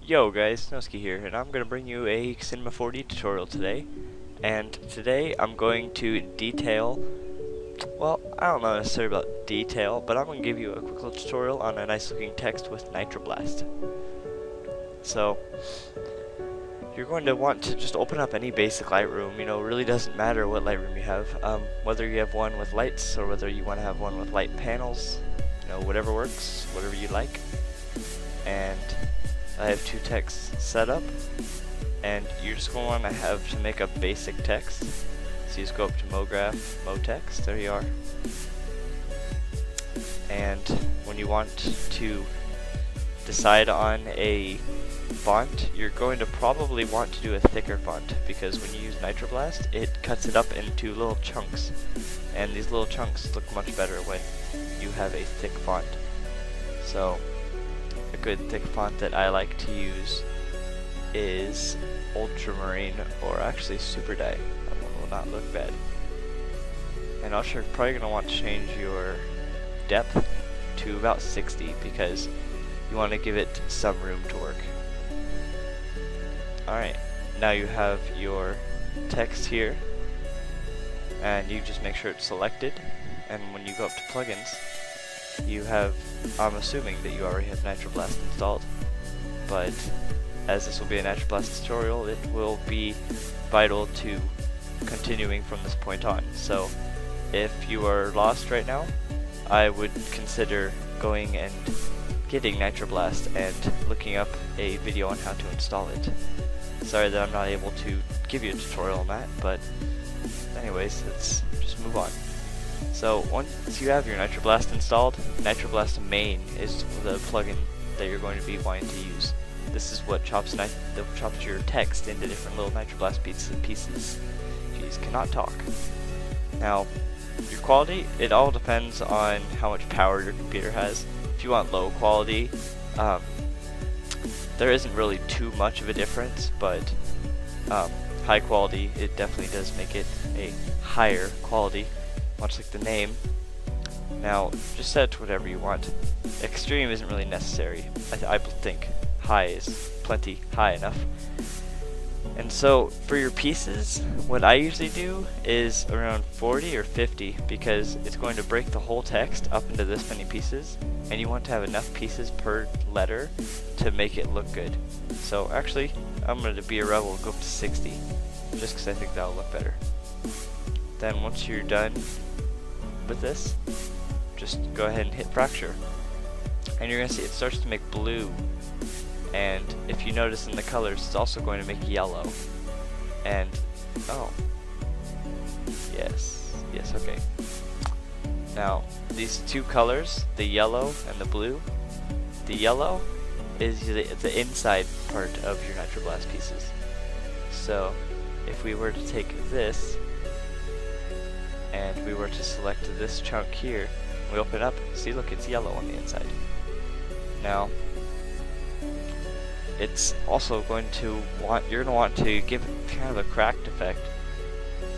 Yo guys, Snowski here, and I'm going to bring you a Cinema 4D tutorial today. And today I'm going to detail, well, I don't know necessarily about detail, but I'm going to give you a quick little tutorial on a nice looking text with NitroBlast. So, you're going to want to just open up any basic Lightroom. You know, it really doesn't matter what Lightroom you have, whether you have one with lights or whether you want to have one with light panels, you know, whatever works, whatever you like. And I have two texts set up, and you're just going to want to have to make a basic text. So you just go up to MoGraph, MoText, there you are. And when you want to decide on a font, you're going to probably want to do a thicker font, because when you use NitroBlast, it cuts it up into little chunks. And these little chunks look much better when you have a thick font. So, a good thick font that I like to use is Ultramarine, or actually Super Dye. That one will not look bad. And also, you're probably going to want to change your depth to about 60 because you want to give it some room to work. Alright, now you have your text here, and you just make sure it's selected, and when you go up to plugins, you have, I'm assuming that you already have NitroBlast installed, but as this will be a NitroBlast tutorial, it will be vital to continuing from this point on. So if you are lost right now, I would consider going and getting NitroBlast and looking up a video on how to install it. Sorry that I'm not able to give you a tutorial on that, but anyways, let's just move on. So once you have your NitroBlast installed, NitroBlast main is the plugin that you're going to be wanting to use. This is what chops your text into different little NitroBlast pieces. Jeez, cannot talk. Now, your quality, it all depends on how much power your computer has. If you want low quality, there isn't really too much of a difference, but high quality, it definitely does make it a higher quality, much like the name. Now, just set it to whatever you want. Extreme isn't really necessary. I think high is plenty high enough. And so, for your pieces, what I usually do is around 40 or 50, because it's going to break the whole text up into this many pieces, and you want to have enough pieces per letter to make it look good. So actually, I'm going to be a rebel and go up to 60, just because I think that'll look better. Then once you're done with this, just go ahead and hit fracture. And you're going to see it starts to make blue. And if you notice in the colors, it's also going to make yellow. And, oh. Yes, okay. Now, these two colors, the yellow and the blue, the yellow is the inside part of your NitroBlast pieces. So, if we were to take this, and we were to select this chunk here, we open up, see, look, it's yellow on the inside. Now, it's also going to you're going to want to give it kind of a cracked effect.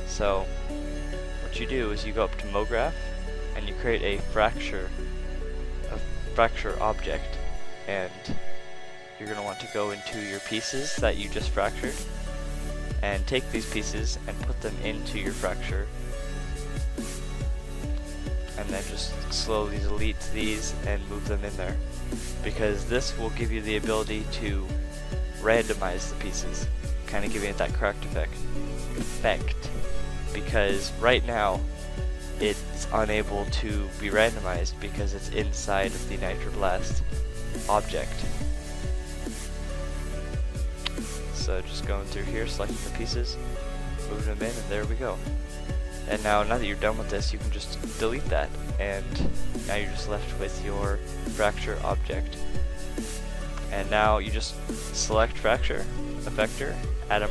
So, what you do is you go up to MoGraph, and you create a fracture object, and you're going to want to go into your pieces that you just fractured, and take these pieces and put them into your fracture, and then just slowly delete these and move them in there, because this will give you the ability to randomize the pieces, kind of giving it that cracked effect, because right now it's unable to be randomized because it's inside of the NitroBlast object. So just going through here, selecting the pieces, moving them in, and there we go. And now that you're done with this, you can just delete that, and now you're just left with your fracture object. And now you just select fracture, effector, add a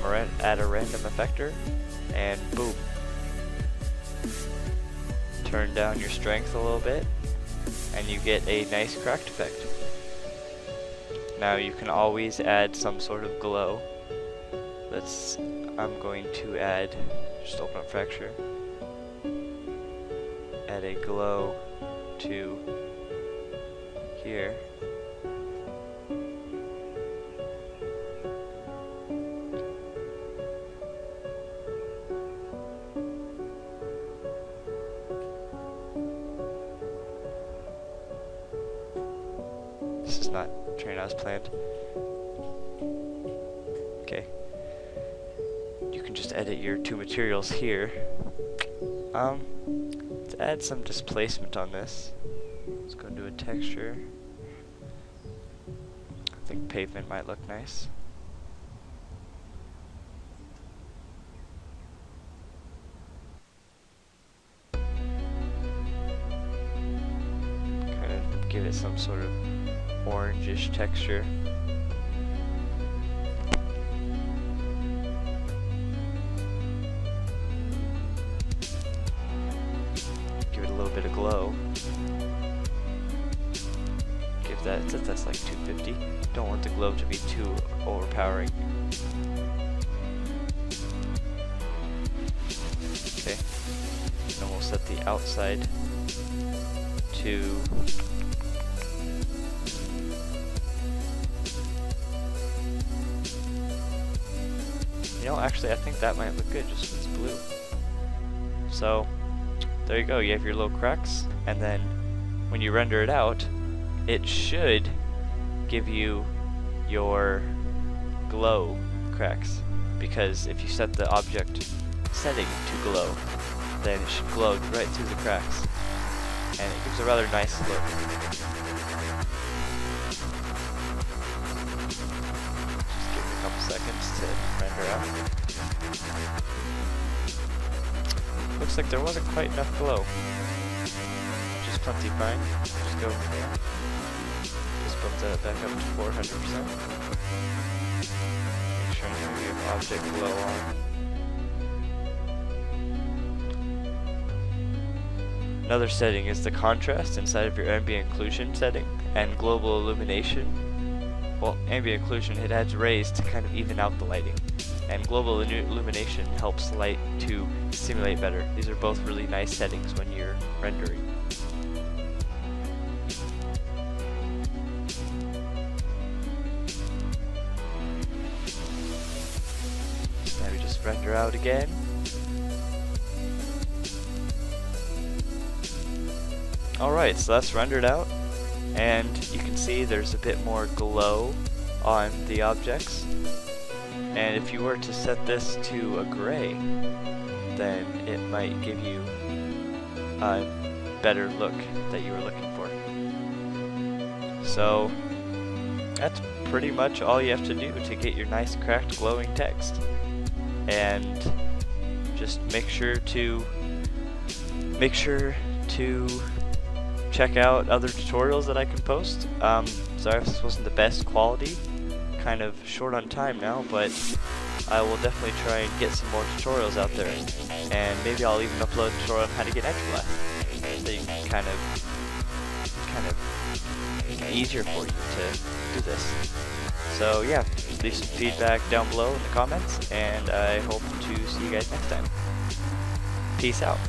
random effector, and boom. Turn down your strength a little bit, and you get a nice cracked effect. Now you can always add some sort of glow. I'm going to add, just open up fracture, add a glow to here. train as planned. Okay. You can just edit your two materials here. To add some displacement on this, let's go into a texture. I think pavement might look nice. Kind of give it some sort of orangish texture. Give it a little bit of glow. Give that, that's like 250. Don't want the glow to be too overpowering. Okay. And we'll set the outside to actually I think that might look good just with blue. So there you go, you have your little cracks, and then when you render it out, it should give you your glow cracks, because if you set the object setting to glow, then it should glow right through the cracks, and it gives a rather nice look. Seconds to render out. Looks like there wasn't quite enough glow, which is plenty fine. Just go here. Just bump that back up to 400%. Make sure you have object glow on. Another setting is the contrast inside of your ambient occlusion setting and global illumination. Well, ambient occlusion, it adds rays to kind of even out the lighting, and global illumination helps light to simulate better. These are both really nice settings when you're rendering. So now we just render out again. Alright, so that's rendered out. And you can see there's a bit more glow on the objects. And if you were to set this to a gray, then it might give you a better look that you were looking for. So that's pretty much all you have to do to get your nice cracked glowing text. And just make sure to check out other tutorials that I can post. Sorry if this wasn't the best quality, kind of short on time now, but I will definitely try and get some more tutorials out there, and maybe I'll even upload a tutorial on how to get NitroBlast, so you can kind of make it easier for you to do this. So yeah, leave some feedback down below in the comments, and I hope to see you guys next time. Peace out.